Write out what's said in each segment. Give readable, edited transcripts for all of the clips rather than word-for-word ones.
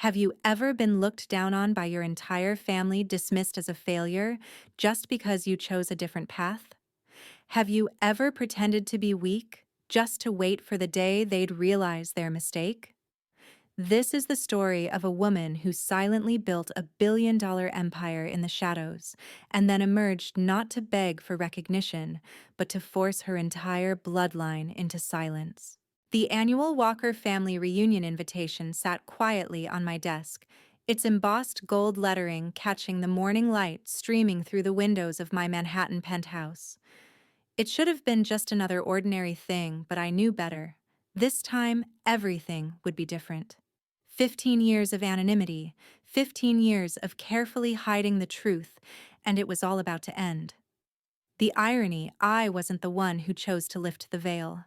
Have you ever been looked down on by your entire family, dismissed as a failure, just because you chose a different path? Have you ever pretended to be weak, just to wait for the day they'd realize their mistake? This is the story of a woman who silently built a billion-dollar empire in the shadows, and then emerged not to beg for recognition, but to force her entire bloodline into silence. The annual Walker family reunion invitation sat quietly on my desk, its embossed gold lettering catching the morning light streaming through the windows of my Manhattan penthouse. It should have been just another ordinary thing, but I knew better. This time, everything would be different. 15 years of anonymity, 15 years of carefully hiding the truth, and it was all about to end. The irony, I wasn't the one who chose to lift the veil.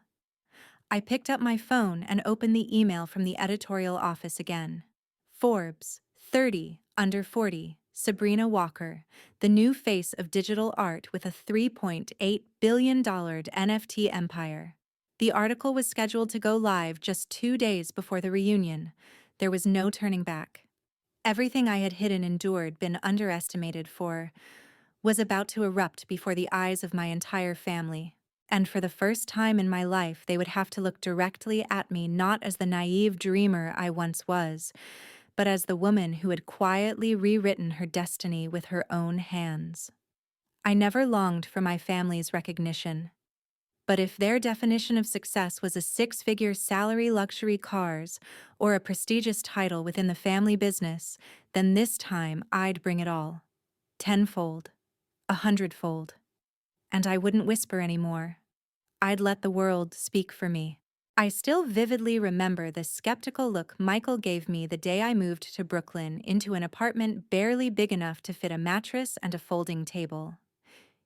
I picked up my phone and opened the email from the editorial office again. Forbes, 30, under 40, Sabrina Walker, the new face of digital art with a $3.8 billion NFT empire. The article was scheduled to go live just 2 days before the reunion. There was no turning back. Everything I had hidden, endured, been underestimated for, was about to erupt before the eyes of my entire family. And for the first time in my life, they would have to look directly at me not as the naive dreamer I once was, but as the woman who had quietly rewritten her destiny with her own hands. I never longed for my family's recognition. But if their definition of success was a six-figure salary, luxury cars, or a prestigious title within the family business, then this time I'd bring it all. Tenfold. 100-fold. And I wouldn't whisper anymore. I'd let the world speak for me. I still vividly remember the skeptical look Michael gave me the day I moved to Brooklyn into an apartment barely big enough to fit a mattress and a folding table.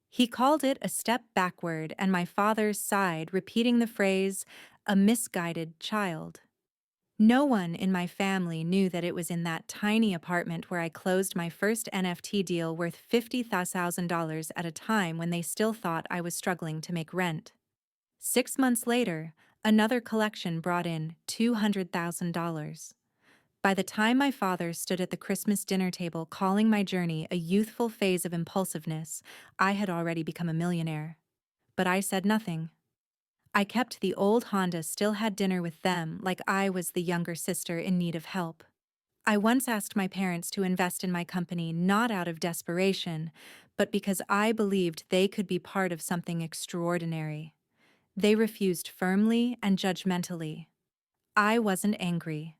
He called it a step backward, and my father sighed, repeating the phrase, "a misguided child." No one in my family knew that it was in that tiny apartment where I closed my first NFT deal worth $50,000 at a time when they still thought I was struggling to make rent. 6 months later, another collection brought in $200,000. By the time my father stood at the Christmas dinner table calling my journey a youthful phase of impulsiveness, I had already become a millionaire. But I said nothing. I kept the old Honda, still had dinner with them like I was the younger sister in need of help. I once asked my parents to invest in my company not out of desperation, but because I believed they could be part of something extraordinary. They refused firmly and judgmentally. I wasn't angry.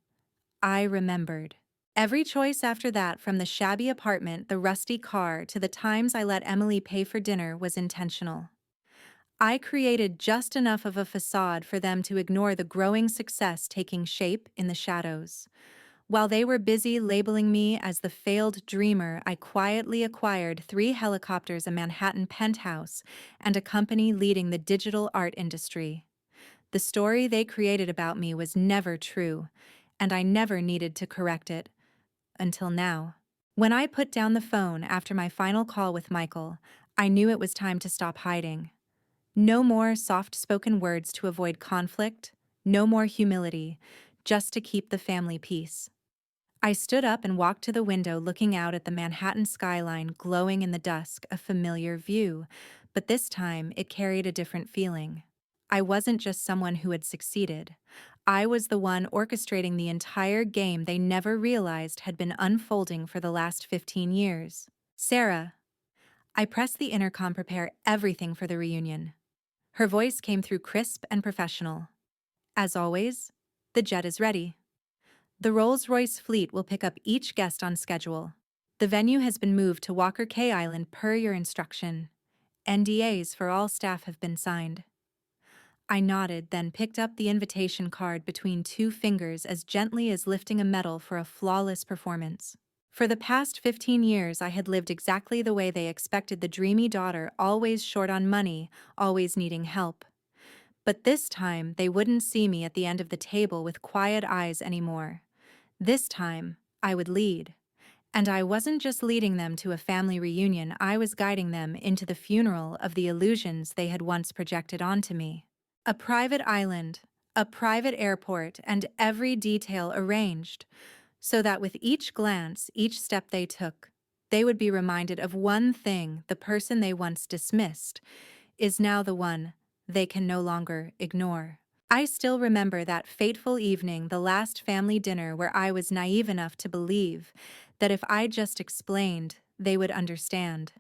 I remembered. Every choice after that, from the shabby apartment, the rusty car, to the times I let Emily pay for dinner, was intentional. I created just enough of a facade for them to ignore the growing success taking shape in the shadows. While they were busy labeling me as the failed dreamer, I quietly acquired 3 helicopters, a Manhattan penthouse, and a company leading the digital art industry. The story they created about me was never true, and I never needed to correct it. Until now. When I put down the phone after my final call with Michael, I knew it was time to stop hiding. No more soft-spoken words to avoid conflict, no more humility, just to keep the family peace. I stood up and walked to the window, looking out at the Manhattan skyline glowing in the dusk, a familiar view, but this time it carried a different feeling. I wasn't just someone who had succeeded. I was the one orchestrating the entire game they never realized had been unfolding for the last 15 years. Sarah. I pressed the intercom, prepare everything for the reunion. Her voice came through crisp and professional. As always, the jet is ready. The Rolls-Royce fleet will pick up each guest on schedule. The venue has been moved to Walker Cay Island per your instruction. NDAs for all staff have been signed. I nodded, then picked up the invitation card between 2 fingers as gently as lifting a medal for a flawless performance. For the past 15 years, I had lived exactly the way they expected the dreamy daughter, always short on money, always needing help. But this time, they wouldn't see me at the end of the table with quiet eyes anymore. This time, I would lead. And I wasn't just leading them to a family reunion, I was guiding them into the funeral of the illusions they had once projected onto me. A private island, a private airport, and every detail arranged. so that with each glance, each step they took, they would be reminded of one thing: the person they once dismissed is now the one they can no longer ignore. I still remember that fateful evening, the last family dinner, where I was naive enough to believe that if I just explained, they would understand.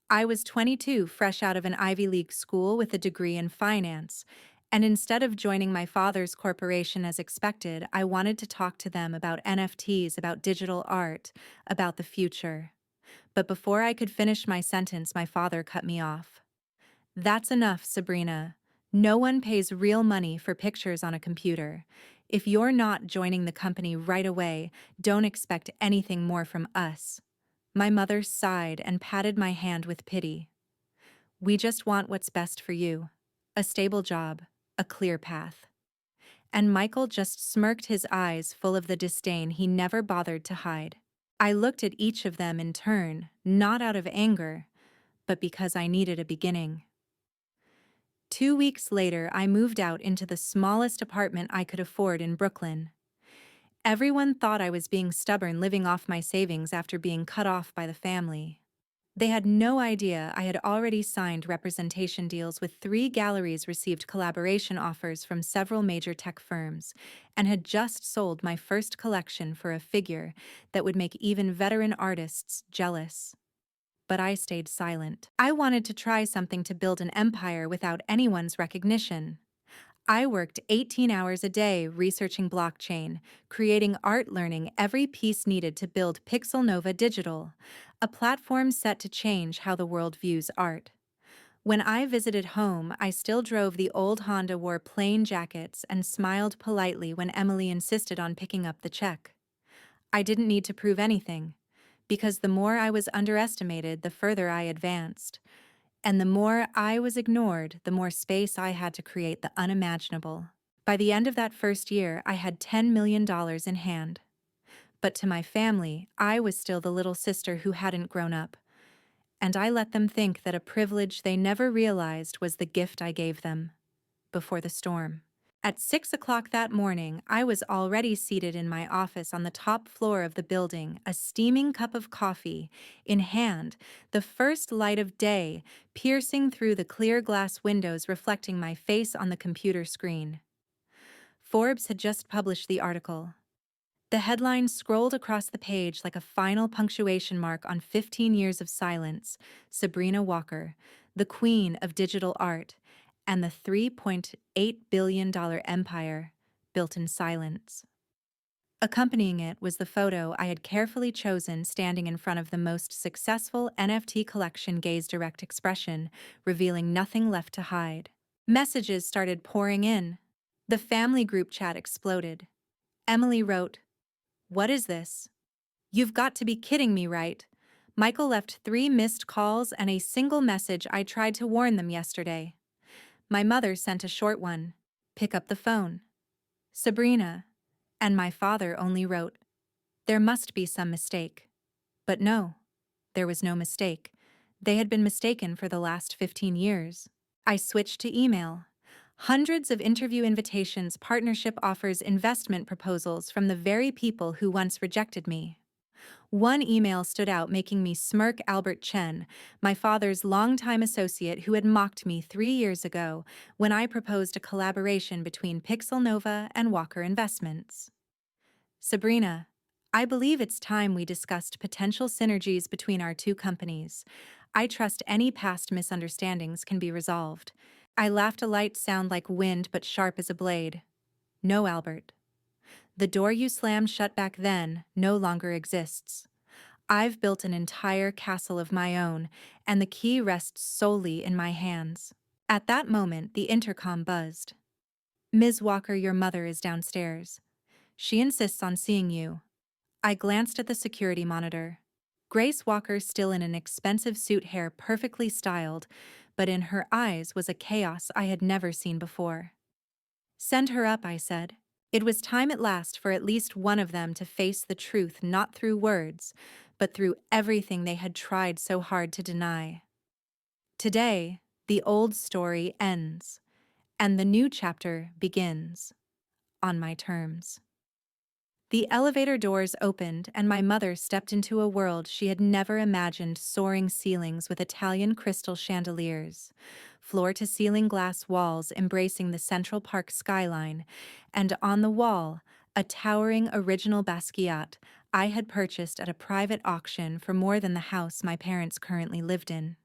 I was 22, fresh out of an Ivy League school with a degree in finance, and instead of joining my father's corporation as expected, I wanted to talk to them about NFTs, about digital art, about the future. But before I could finish my sentence, my father cut me off. "That's enough, Sabrina. No one pays real money for pictures on a computer. If you're not joining the company right away, don't expect anything more from us." My mother sighed and patted my hand with pity. "We just want what's best for you. A stable job, a clear path." And Michael just smirked, his eyes full of the disdain he never bothered to hide. I looked at each of them in turn, not out of anger, but because I needed a beginning. 2 weeks later, I moved out into the smallest apartment I could afford in Brooklyn. Everyone thought I was being stubborn, living off my savings after being cut off by the family. They had no idea I had already signed representation deals with 3 galleries, received collaboration offers from several major tech firms, and had just sold my first collection for a figure that would make even veteran artists jealous. But I stayed silent. I wanted to try something, to build an empire without anyone's recognition. I worked 18 hours a day researching blockchain, creating art, learning every piece needed to build Pixel Nova Digital, a platform set to change how the world views art. When I visited home, I still drove the old Honda, wore plain jackets, and smiled politely when Emily insisted on picking up the check. I didn't need to prove anything, because the more I was underestimated, the further I advanced. And the more I was ignored, the more space I had to create the unimaginable. By the end of that first year, I had $10 million in hand. But to my family, I was still the little sister who hadn't grown up. And I let them think that a privilege they never realized was the gift I gave them before the storm. At 6 o'clock that morning, I was already seated in my office on the top floor of the building, a steaming cup of coffee in hand, the first light of day piercing through the clear glass windows, reflecting my face on the computer screen. Forbes had just published the article. The headline scrolled across the page like a final punctuation mark on 15 years of silence: Sabrina Walker, the queen of digital art, and the $3.8 billion empire built in silence. Accompanying it was the photo I had carefully chosen, standing in front of the most successful NFT collection, gaze, direct expression, revealing nothing left to hide. Messages started pouring in. The family group chat exploded. Emily wrote, "What is this? You've got to be kidding me, right?" Michael left 3 missed calls and a single message. I tried to warn them yesterday. My mother sent a short one: "Pick up the phone, Sabrina." And my father only wrote, "There must be some mistake." But no, there was no mistake. They had been mistaken for the last 15 years. I switched to email. Hundreds of interview invitations, partnership offers, investment proposals from the very people who once rejected me. One email stood out, making me smirk: Albert Chen, my father's longtime associate who had mocked me 3 years ago when I proposed a collaboration between Pixel Nova and Walker Investments. "Sabrina, I believe it's time we discussed potential synergies between our two companies. I trust any past misunderstandings can be resolved." I laughed, a light sound like wind but sharp as a blade. "No, Albert. The door you slammed shut back then no longer exists. I've built an entire castle of my own, and the key rests solely in my hands." At that moment, the intercom buzzed. "Ms. Walker, your mother is downstairs. She insists on seeing you." I glanced at the security monitor. Grace Walker, still in an expensive suit, hair perfectly styled, but in her eyes was a chaos I had never seen before. "Send her up," I said. It was time at last for at least one of them to face the truth, not through words, but through everything they had tried so hard to deny. Today, the old story ends, and the new chapter begins on my terms. The elevator doors opened, and my mother stepped into a world she had never imagined: soaring ceilings with Italian crystal chandeliers, floor-to-ceiling glass walls embracing the Central Park skyline, and on the wall, a towering original Basquiat I had purchased at a private auction for more than the house my parents currently lived in.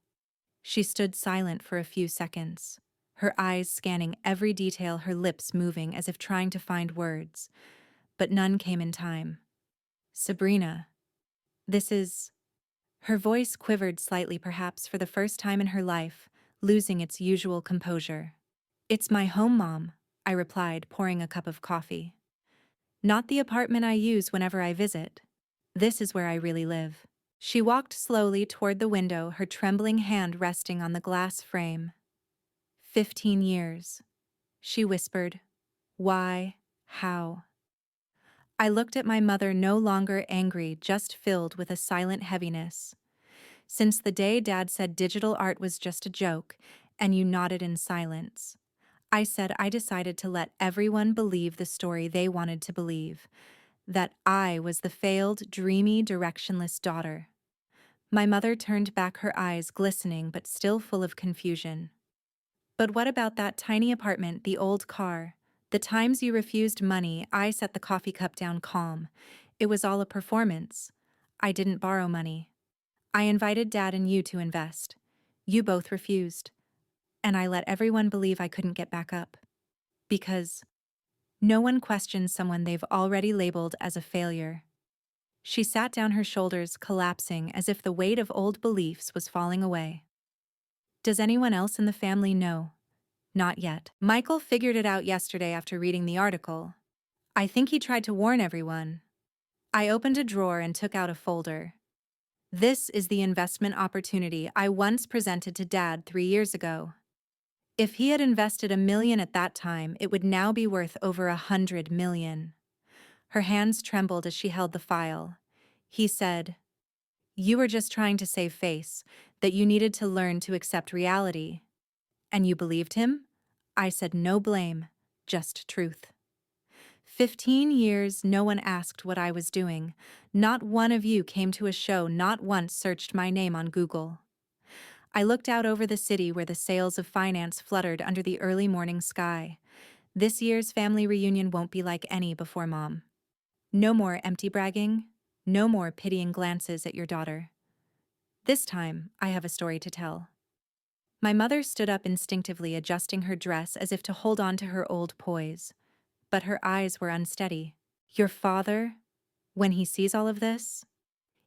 She stood silent for a few seconds, her eyes scanning every detail, her lips moving as if trying to find words, but none came in time. Sabrina, this is... Her voice quivered slightly, perhaps for the first time in her life, losing its usual composure. It's my home, Mom, I replied, pouring a cup of coffee. Not the apartment I use whenever I visit. This is where I really live. She walked slowly toward the window, her trembling hand resting on the glass frame. 15 years, she whispered. Why? How? I looked at my mother, no longer angry, just filled with a silent heaviness. Since the day Dad said digital art was just a joke, and you nodded in silence, I said I decided to let everyone believe the story they wanted to believe, that I was the failed, dreamy, directionless daughter. My mother turned back, her eyes glistening but still full of confusion. But what about that tiny apartment, the old car? The times you refused money? I set the coffee cup down, calm. It was all a performance. I didn't borrow money. I invited Dad and you to invest. You both refused. And I let everyone believe I couldn't get back up. Because no one questions someone they've already labeled as a failure. She sat down, her shoulders collapsing as if the weight of old beliefs was falling away. Does anyone else in the family know? Not yet. Michael figured it out yesterday after reading the article. I think he tried to warn everyone. I opened a drawer and took out a folder. This is the investment opportunity I once presented to Dad 3 years ago. If he had invested $1 million at that time, it would now be worth over $100 million. Her hands trembled as she held the file. He said, "You were just trying to save face, that you needed to learn to accept reality." And you believed him? I said no blame, just truth. 15 years, no one asked what I was doing. Not one of you came to a show, not once searched my name on Google. I looked out over the city where the sails of finance fluttered under the early morning sky. This year's family reunion won't be like any before, Mom. No more empty bragging, no more pitying glances at your daughter. This time, I have a story to tell. My mother stood up instinctively, adjusting her dress as if to hold on to her old poise. But her eyes were unsteady. Your father, when he sees all of this,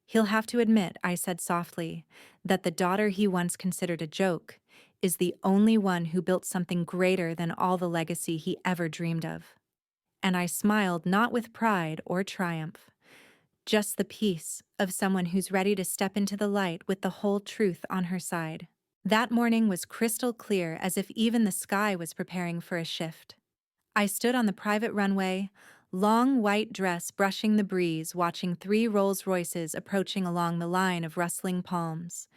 he'll have to admit, I said softly, that the daughter he once considered a joke is the only one who built something greater than all the legacy he ever dreamed of. And I smiled, not with pride or triumph, just the peace of someone who's ready to step into the light with the whole truth on her side. That morning was crystal clear, as if even the sky was preparing for a shift. I stood on the private runway, long white dress brushing the breeze, watching 3 Rolls-Royces approaching along the line of rustling palms.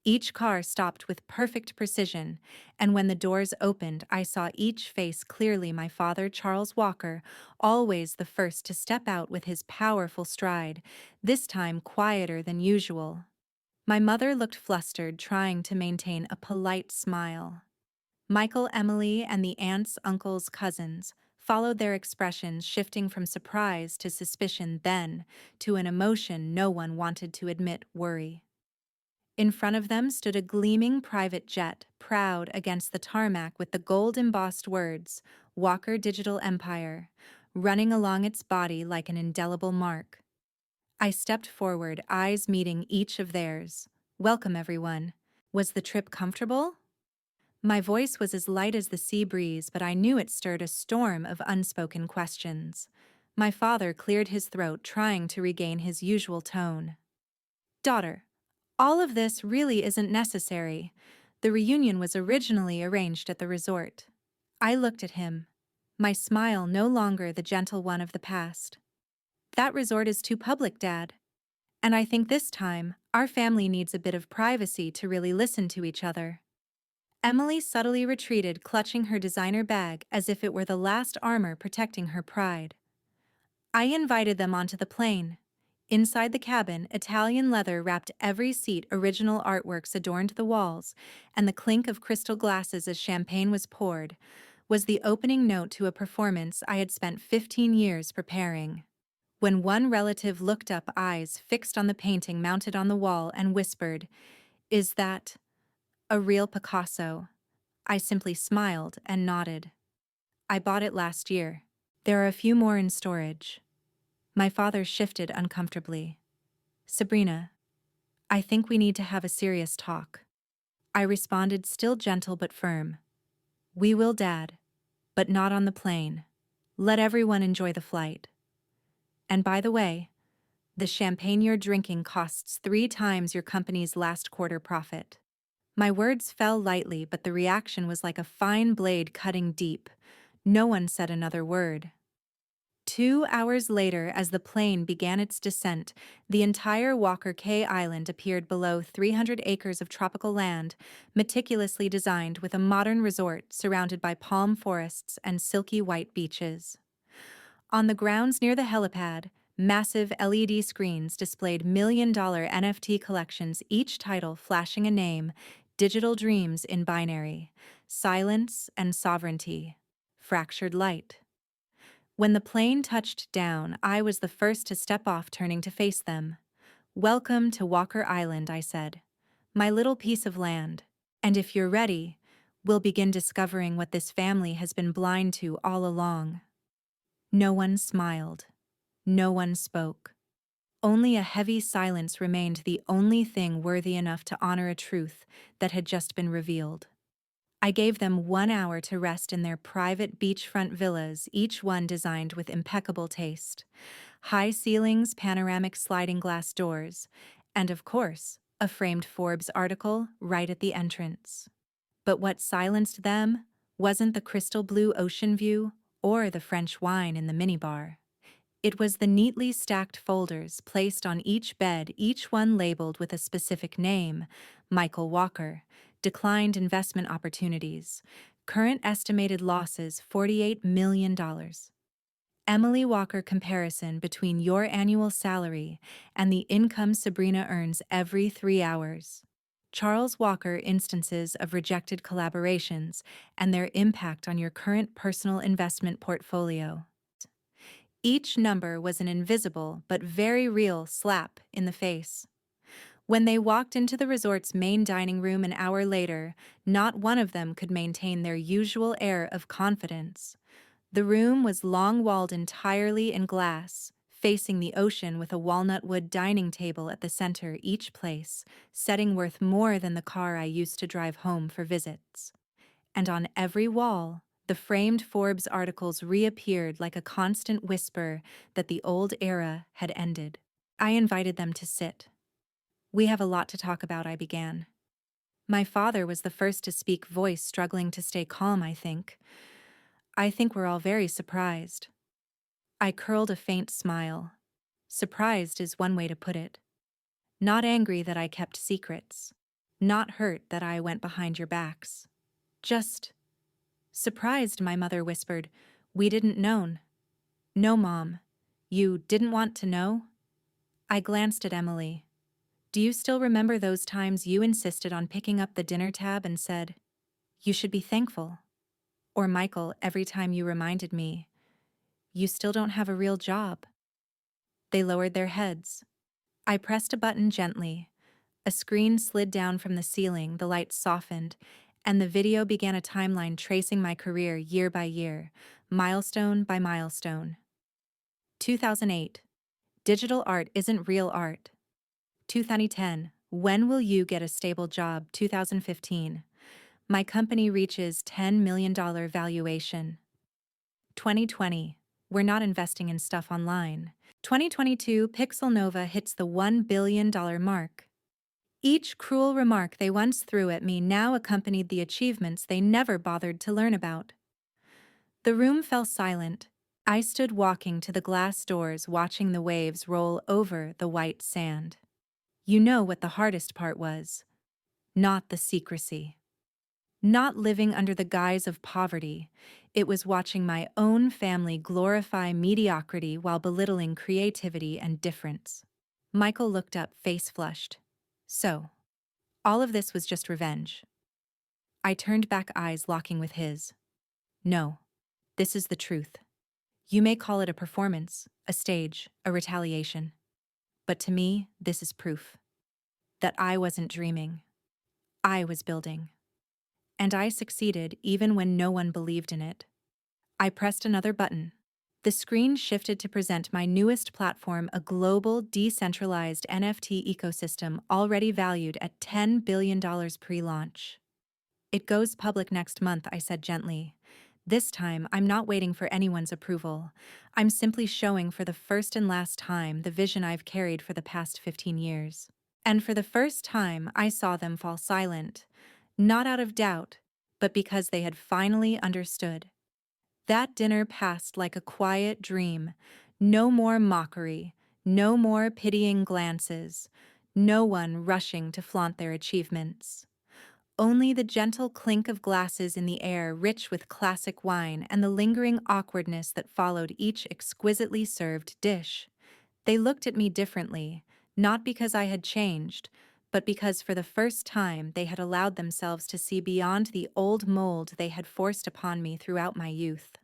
Each car stopped with perfect precision, and when the doors opened, I saw each face clearly: my father, Charles Walker, always the first to step out with his powerful stride, this time quieter than usual. My mother looked flustered, trying to maintain a polite smile. Michael, Emily, and the aunts, uncles, cousins followed their expressions, shifting from surprise to suspicion, then to an emotion no one wanted to admit: worry. In front of them stood a gleaming private jet, proud against the tarmac with the gold-embossed words, Walker Digital Empire, running along its body like an indelible mark. I stepped forward, eyes meeting each of theirs. Welcome, everyone. Was the trip comfortable? My voice was as light as the sea breeze, but I knew it stirred a storm of unspoken questions. My father cleared his throat, trying to regain his usual tone. Daughter, all of this really isn't necessary. The reunion was originally arranged at the resort. I looked at him, my smile no longer the gentle one of the past. That resort is too public, Dad. And I think this time, our family needs a bit of privacy to really listen to each other. Emily subtly retreated, clutching her designer bag as if it were the last armor protecting her pride. I invited them onto the plane. Inside the cabin, Italian leather wrapped every seat, original artworks adorned the walls, and the clink of crystal glasses as champagne was poured was the opening note to a performance I had spent 15 years preparing. When one relative looked up, eyes fixed on the painting mounted on the wall, and whispered, "Is that a real Picasso?" I simply smiled and nodded. "I bought it last year. There are a few more in storage." My father shifted uncomfortably. "Sabrina, I think we need to have a serious talk." I responded, still gentle but firm. "We will, Dad, but not on the plane. Let everyone enjoy the flight. And by the way, the champagne you're drinking costs 3 times your company's last quarter profit." My words fell lightly, but the reaction was like a fine blade cutting deep. No one said another word. 2 hours later, as the plane began its descent, the entire Walker Cay Island appeared below 300 acres of tropical land, meticulously designed with a modern resort surrounded by palm forests and silky white beaches. On the grounds near the helipad, massive LED screens displayed million-dollar NFT collections, each title flashing a name: Digital Dreams in Binary, Silence and Sovereignty, Fractured Light. When the plane touched down, I was the first to step off, turning to face them. "Welcome to Walker Island," I said. "My little piece of land. And if you're ready, we'll begin discovering what this family has been blind to all along." No one smiled. No one spoke. Only a heavy silence remained, the only thing worthy enough to honor a truth that had just been revealed. I gave them 1 hour to rest in their private beachfront villas, each one designed with impeccable taste. High ceilings, panoramic sliding glass doors, and of course, a framed Forbes article right at the entrance. But what silenced them wasn't the crystal blue ocean view or the French wine in the minibar. It was the neatly stacked folders placed on each bed, each one labeled with a specific name: Michael Walker, declined investment opportunities, current estimated losses $48 million. Emily Walker, comparison between your annual salary and the income Sabrina earns every 3 hours. Charles Walker, instances of rejected collaborations and their impact on your current personal investment portfolio. Each number was an invisible but very real slap in the face. When they walked into the resort's main dining room an hour later, not one of them could maintain their usual air of confidence. The room was long-walled, entirely in glass, facing the ocean, with a walnut wood dining table at the center, each place setting worth more than the car I used to drive home for visits. And on every wall, the framed Forbes articles reappeared like a constant whisper that the old era had ended. I invited them to sit. "We have a lot to talk about," I began. My father was the first to speak, voice struggling to stay calm. I think we're all very surprised." I curled a faint smile. Surprised is one way to put it. Not angry that I kept secrets. Not hurt that I went behind your backs. Just surprised, my mother whispered. "We didn't know." "No, Mom. You didn't want to know?" I glanced at Emily. "Do you still remember those times you insisted on picking up the dinner tab and said, 'You should be thankful'? Or Michael, every time you reminded me, 'You still don't have a real job'?" They lowered their heads. I pressed a button gently. A screen slid down from the ceiling, the lights softened, and the video began a timeline tracing my career year by year, milestone by milestone. 2008. Digital art isn't real art. 2010. When will you get a stable job? 2015. My company reaches $10 million valuation. 2020. We're not investing in stuff online. 2022. Pixel Nova hits the $1 billion mark. Each cruel remark they once threw at me now accompanied the achievements they never bothered to learn about. The room fell silent. I stood walking to the glass doors, watching the waves roll over the white sand. You know what the hardest part was? Not the secrecy. Not living under the guise of poverty, it was watching my own family glorify mediocrity while belittling creativity and difference. Michael looked up, face flushed. So, all of this was just revenge. I turned back, eyes locking with his. No, this is the truth. You may call it a performance, a stage, a retaliation. But to me, this is proof that I wasn't dreaming. I was building. And I succeeded even when no one believed in it. I pressed another button. The screen shifted to present my newest platform, a global, decentralized NFT ecosystem already valued at $10 billion pre-launch. It goes public next month, I said gently. This time, I'm not waiting for anyone's approval. I'm simply showing for the first and last time the vision I've carried for the past 15 years. And for the first time, I saw them fall silent, not out of doubt, but because they had finally understood. That dinner passed like a quiet dream. No more mockery, no more pitying glances, no one rushing to flaunt their achievements. Only the gentle clink of glasses in the air, rich with classic wine, and the lingering awkwardness that followed each exquisitely served dish. They looked at me differently, not because I had changed, but because for the first time they had allowed themselves to see beyond the old mold they had forced upon me throughout my youth.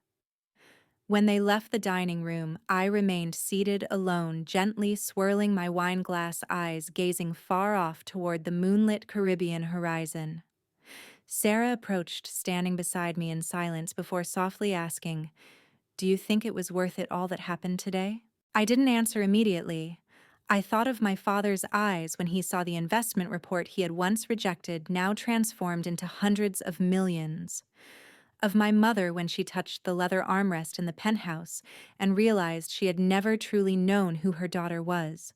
When they left the dining room, I remained seated alone, gently swirling my wineglass, eyes gazing far off toward the moonlit Caribbean horizon. Sarah approached, standing beside me in silence before softly asking, "Do you think it was worth it, all that happened today?" I didn't answer immediately. I thought of my father's eyes when he saw the investment report he had once rejected, now transformed into hundreds of millions. Of my mother when she touched the leather armrest in the penthouse and realized she had never truly known who her daughter was.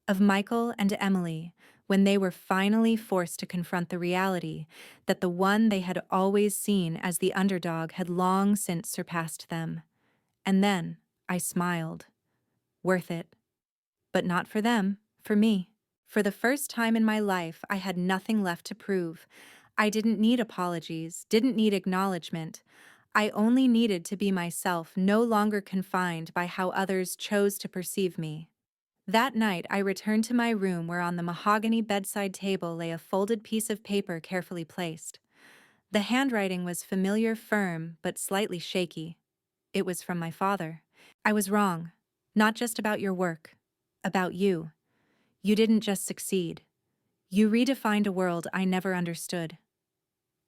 Of Michael and Emily when they were finally forced to confront the reality that the one they had always seen as the underdog had long since surpassed them. And then I smiled. Worth it. But not for them, for me. For the first time in my life, I had nothing left to prove. I didn't need apologies, didn't need acknowledgement. I only needed to be myself, no longer confined by how others chose to perceive me. That night, I returned to my room where on the mahogany bedside table lay a folded piece of paper carefully placed. The handwriting was familiar, firm, but slightly shaky. It was from my father. I was wrong. Not just about your work. About you. You didn't just succeed. You redefined a world I never understood.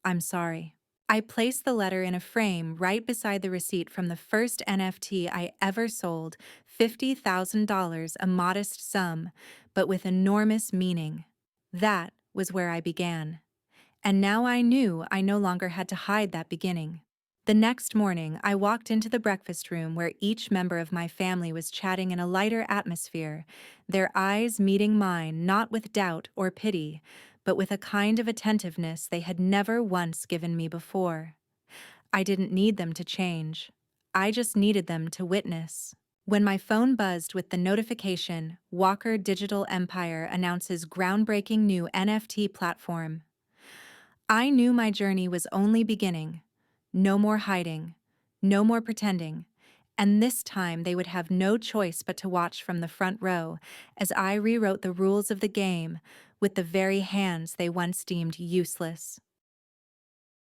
I'm sorry. I placed the letter in a frame right beside the receipt from the first NFT I ever sold, $50,000, a modest sum, but with enormous meaning. That was where I began. And now I knew I no longer had to hide that beginning. The next morning, I walked into the breakfast room where each member of my family was chatting in a lighter atmosphere, their eyes meeting mine not with doubt or pity, but with a kind of attentiveness they had never once given me before. I didn't need them to change. I just needed them to witness. When my phone buzzed with the notification, Walker Digital Empire announces groundbreaking new NFT platform. I knew my journey was only beginning. No more hiding, no more pretending, and this time they would have no choice but to watch from the front row as I rewrote the rules of the game with the very hands they once deemed useless.